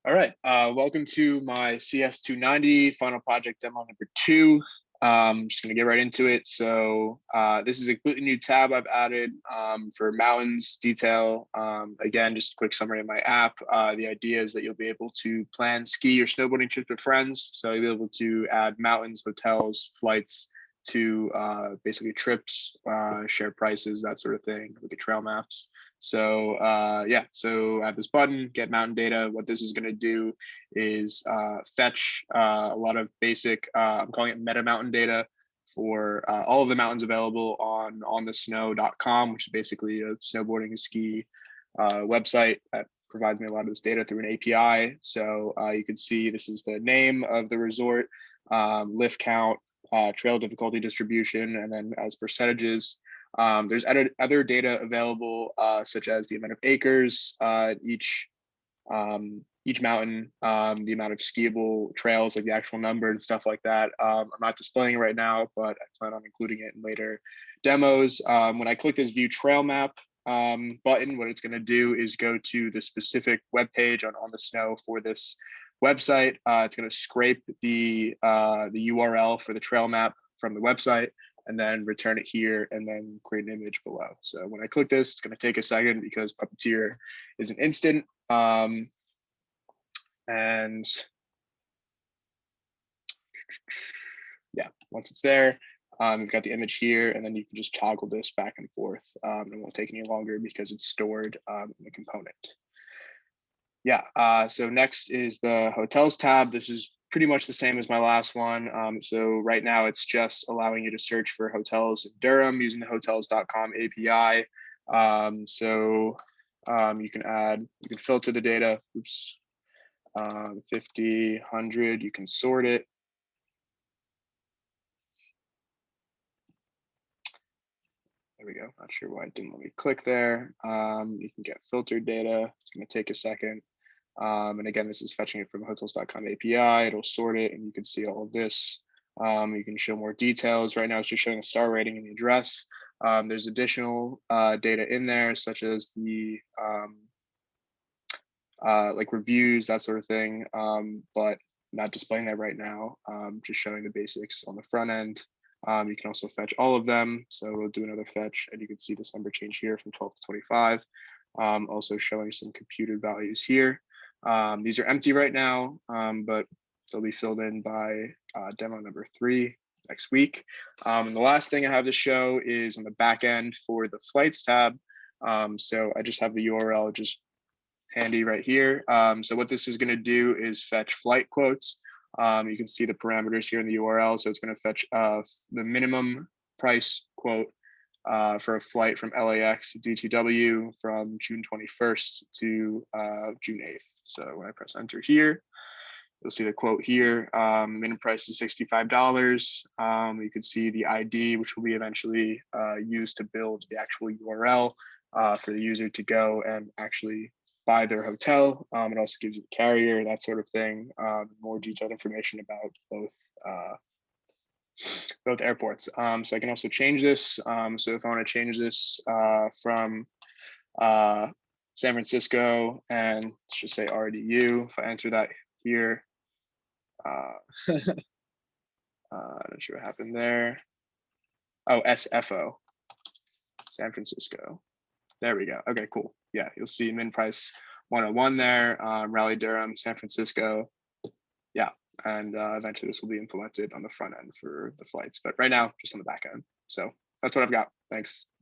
All right, welcome to my CS290 final project demo number 2. Just gonna get right into it. So this is a completely new tab I've added for mountains detail. Again, just a quick summary of my app. The idea is that you'll be able to plan ski or snowboarding trips with friends. So you'll be able to add mountains, hotels, flights to basically trips, share prices, that sort of thing. Look at trail maps. So yeah, so I have this button, get mountain data. What this is going to do is fetch a lot of basic, I'm calling it meta mountain data for all of the mountains available on onthesnow.com, which is basically a snowboarding and ski website that provides me a lot of this data through an API. So you can see this is the name of the resort, lift count, trail difficulty distribution, and then as percentages. There's other data available, such as the amount of acres each mountain, the amount of skiable trails, like the actual number and stuff like that. I'm not displaying it right now, but I plan on including it in later demos. When I click this View Trail Map button, what it's going to do is go to the specific web page on the snow for this website. It's going to scrape the URL for the trail map from the website and then return it here and then create an image below. So when I click this, it's going to take a second because Puppeteer is an instant. And yeah, once it's there, you've got the image here, and then you can just toggle this back and forth. It won't take any longer because it's stored in the component. Yeah, so next is the hotels tab. This is pretty much the same as my last one. So right now it's just allowing you to search for hotels in Durham using the hotels.com API. You can filter the data. Oops. 50, 100, you can sort it. There we go. Not sure why it didn't let me click there. You can get filtered data. It's going to take a second. And again, this is fetching it from hotels.com API. It'll sort it and you can see all of this. You can show more details. Right now, it's just showing the star rating and the address. There's additional data in there, such as the like reviews, that sort of thing, but not displaying that right now, just showing the basics on the front end. You can also fetch all of them. So we'll do another fetch and you can see this number change here from 12 to 25. Also showing some computed values here. These are empty right now, but they'll be filled in by demo number 3 next week. And the last thing I have to show is on the back end for the flights tab. So I just have the URL just handy right here. So what this is going to do is fetch flight quotes. You can see the parameters here in the URL. So it's going to fetch the minimum price quote for a flight from LAX to DTW from June 21st to June 8th. So when I press enter here, you'll see the quote here. Minimum price is $65. You can see the ID, which will be eventually used to build the actual URL for the user to go and actually buy their hotel. It also gives you the carrier, that sort of thing. More detailed information about both airports. So I can also change this. So if I want to change this from San Francisco and let's just say RDU, if I enter that here, not sure what happened there. Oh, SFO, San Francisco. There we go. Okay, cool. Yeah, you'll see min price 101 there, Raleigh Durham, San Francisco. Yeah, and eventually this will be implemented on the front end for the flights, but right now just on the back end. So that's what I've got. Thanks.